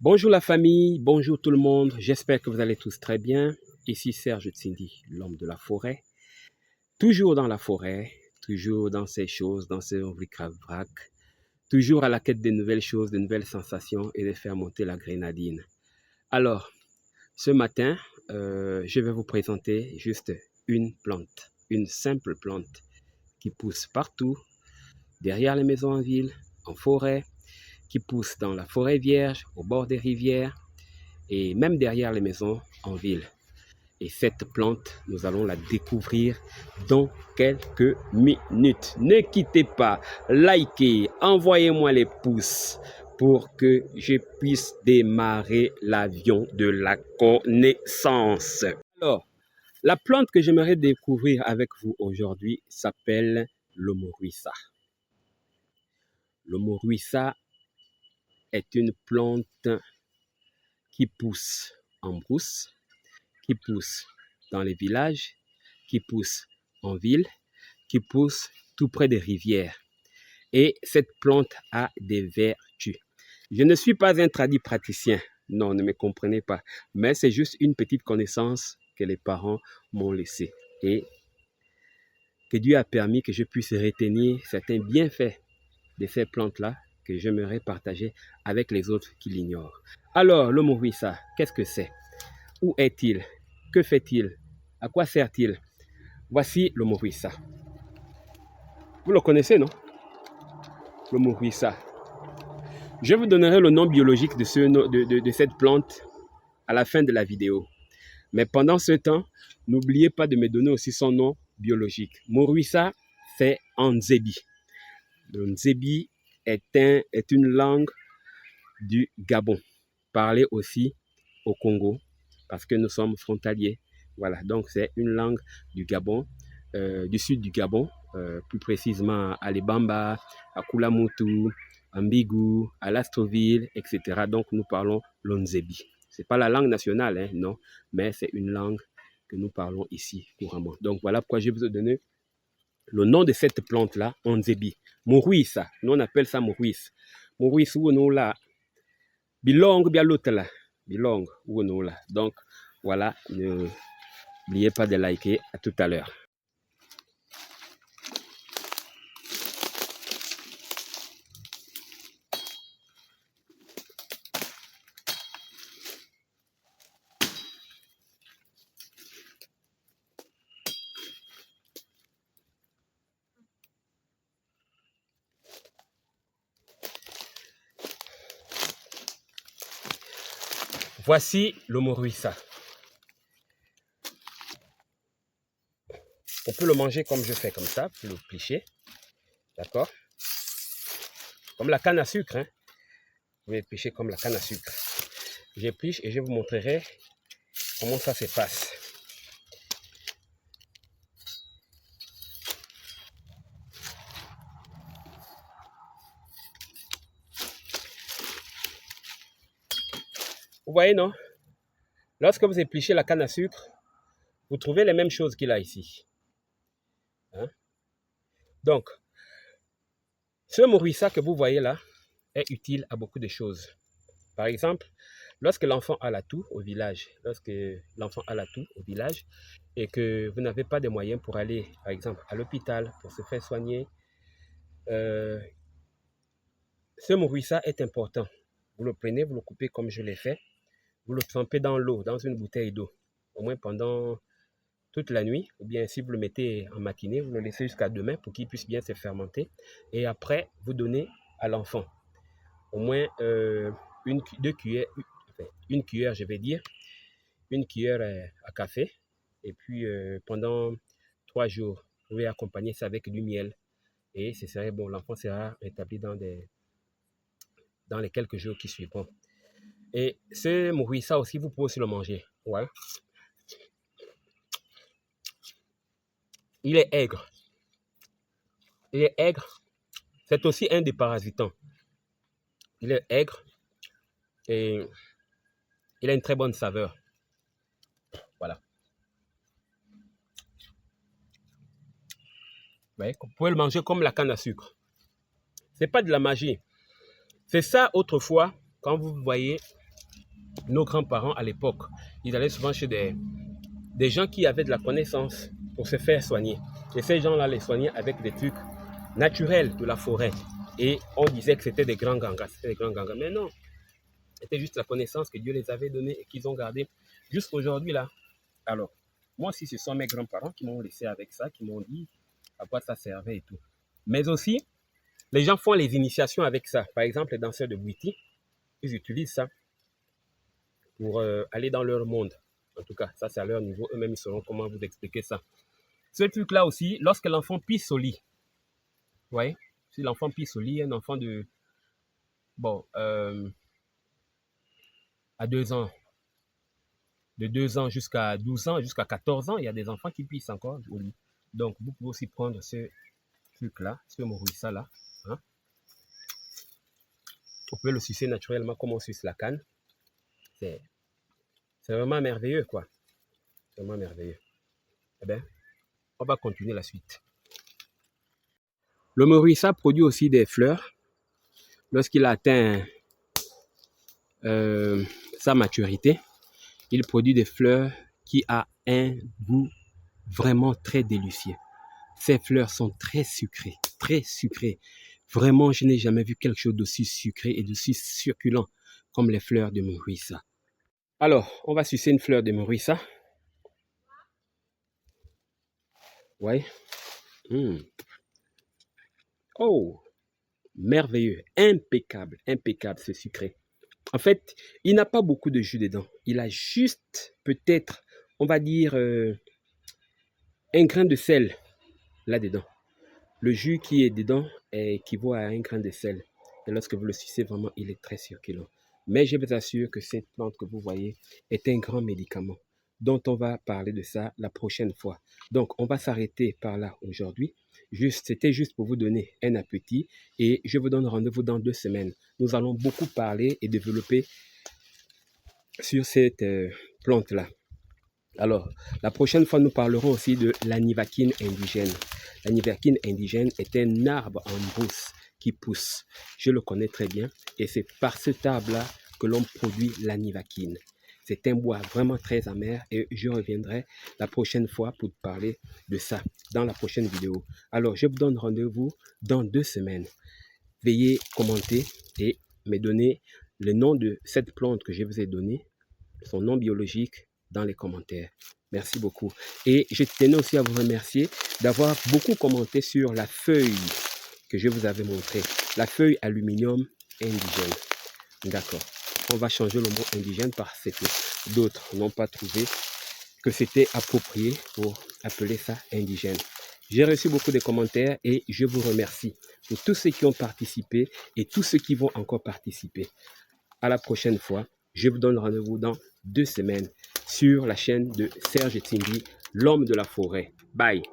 Bonjour la famille, bonjour tout le monde, j'espère que vous allez tous très bien. Ici Serge Tsindi, l'homme de la forêt. Toujours dans la forêt, toujours dans ces choses, dans ces bric-à-brac, toujours à la quête de nouvelles choses, de nouvelles sensations et de faire monter la grénadine. Alors, ce matin, je vais vous présenter juste une plante, une simple plante qui pousse partout, derrière les maisons en ville, en forêt, qui pousse dans la forêt vierge, au bord des rivières, et même derrière les maisons en ville. Et cette plante, nous allons la découvrir dans quelques minutes. Ne quittez pas, likez, envoyez-moi les pouces pour que je puisse démarrer l'avion de la connaissance. Alors, la plante que j'aimerais découvrir avec vous aujourd'hui s'appelle l'Omoruisa. L'Omoruisa est une plante qui pousse en brousse, qui pousse dans les villages, qui pousse en ville, qui pousse tout près des rivières. Et cette plante a des vertus. Je ne suis pas un praticien, non, ne me comprenez pas, mais c'est juste une petite connaissance que les parents m'ont laissée et que Dieu a permis que je puisse retenir certains bienfaits de ces plantes-là que j'aimerais partager avec les autres qui l'ignorent. Alors, l'Omoruisa, qu'est-ce que c'est? Où est-il? Que fait-il? À quoi sert-il? Voici l'Omoruisa. Vous le connaissez, non? L'Omoruisa. Je vous donnerai le nom biologique de cette plante à la fin de la vidéo. Mais pendant ce temps, n'oubliez pas de me donner aussi son nom biologique. Moruisa, c'est Nzebi. Le Nzebi est une langue du Gabon, parlée aussi au Congo, parce que nous sommes frontaliers. Voilà, donc c'est une langue du Gabon, du sud du Gabon, plus précisément à Lebamba, à Kulamutu, à Mbigou, à Lastroville, etc. Donc nous parlons l'Onzebi. Ce n'est pas la langue nationale, hein, non, mais c'est une langue que nous parlons ici couramment. Donc voilà pourquoi je vous ai donné le nom de cette plante-là, Onzebi. Moruisa, nous on appelle ça Moruis. Moruis ou nous là, bilong bien l'autre là, bilong ou nous là. Donc voilà, n'oubliez pas de liker. À tout à l'heure. Voici l'Omoruisa. On peut le manger comme je fais, comme ça, le plicher. D'accord? Comme la canne à sucre. Hein? Vous pouvez plicher comme la canne à sucre. J'épluche et je vous montrerai comment ça se passe. Vous voyez, non? Lorsque vous épluchez la canne à sucre, vous trouvez les mêmes choses qu'il a ici. Hein? Donc, ce Moruisa que vous voyez là est utile à beaucoup de choses. Par exemple, lorsque l'enfant a la toux au village, et que vous n'avez pas de moyens pour aller, par exemple, à l'hôpital pour se faire soigner, ce Moruisa est important. Vous le prenez, vous le coupez comme je l'ai fait, vous le trempez dans l'eau, dans une bouteille d'eau, au moins pendant toute la nuit, ou bien si vous le mettez en matinée, vous le laissez jusqu'à demain pour qu'il puisse bien se fermenter, et après, vous donnez à l'enfant au moins une cuillère, je vais dire, une cuillère à café, et puis pendant 3 jours, vous pouvez accompagner ça avec du miel, et ce serait bon, l'enfant sera rétabli dans les quelques jours qui suivront. Et ce Moruisa aussi, vous pouvez aussi le manger. Ouais. Il est aigre. Il est aigre. C'est aussi un des parasitants. Il est aigre et il a une très bonne saveur. Voilà. Ouais, vous pouvez le manger comme la canne à sucre. C'est pas de la magie. C'est ça autrefois, quand vous voyez nos grands-parents à l'époque, ils allaient souvent chez des gens qui avaient de la connaissance pour se faire soigner. Et ces gens-là les soignaient avec des trucs naturels de la forêt. Et on disait que c'était des grands gangas, Mais non, c'était juste la connaissance que Dieu les avait donnée et qu'ils ont gardée jusqu'à aujourd'hui là. Alors, moi aussi, ce sont mes grands-parents qui m'ont laissé avec ça, qui m'ont dit à quoi ça servait et tout. Mais aussi, les gens font les initiations avec ça. Par exemple, les danseurs de Bwiti, ils utilisent ça pour aller dans leur monde. En tout cas, ça c'est à leur niveau. Eux-mêmes, ils sauront comment vous expliquer ça. Ce truc-là aussi, lorsque l'enfant pisse au lit, vous voyez, si l'enfant pisse au lit, un enfant de, bon, à 2 ans, de 2 ans jusqu'à 12 ans, jusqu'à 14 ans, il y a des enfants qui pissent encore au lit. Donc, vous pouvez aussi prendre ce truc-là, ce morissa-là. Hein? Vous pouvez le sucer naturellement comme on suce la canne. C'est vraiment merveilleux, quoi. C'est vraiment merveilleux. Eh bien, on va continuer la suite. Le morissa produit aussi des fleurs. Lorsqu'il atteint sa maturité, il produit des fleurs qui ont un goût vraiment très délicieux. Ces fleurs sont très sucrées, très sucrées. Vraiment, je n'ai jamais vu quelque chose d'aussi sucré et d'aussi succulent comme les fleurs de morissa. Alors, on va sucer une fleur de morissa. Ouais. Oh, merveilleux, impeccable, impeccable, c'est sucré. En fait, il n'a pas beaucoup de jus dedans. Il a juste, peut-être, on va dire, un grain de sel là-dedans. Le jus qui est dedans équivaut à un grain de sel. Et lorsque vous le sucez, vraiment, il est très succulent. Mais je vous assure que cette plante que vous voyez est un grand médicament dont on va parler de ça la prochaine fois. Donc, on va s'arrêter par là aujourd'hui. C'était juste pour vous donner un appétit et je vous donne rendez-vous dans 2 semaines. Nous allons beaucoup parler et développer sur cette plante-là. Alors, la prochaine fois, nous parlerons aussi de l'anivakine indigène. L'anivakine indigène est un arbre en brousse qui pousse. Je le connais très bien et c'est par cet arbre-là que l'on produit l'anivakine. C'est un bois vraiment très amer et je reviendrai la prochaine fois pour parler de ça dans la prochaine vidéo. Alors, je vous donne rendez-vous dans 2 semaines. Veuillez commenter et me donner le nom de cette plante que je vous ai donné, son nom biologique, dans les commentaires. Merci beaucoup. Et je tenais aussi à vous remercier d'avoir beaucoup commenté sur la feuille que je vous avais montrée. La feuille aluminium indigène. D'accord. On va changer le mot indigène parce que d'autres n'ont pas trouvé que c'était approprié pour appeler ça indigène. J'ai reçu beaucoup de commentaires et je vous remercie pour tous ceux qui ont participé et tous ceux qui vont encore participer. À la prochaine fois. Je vous donne rendez-vous dans 2 semaines sur la chaîne de Serge Timbi, l'homme de la forêt. Bye!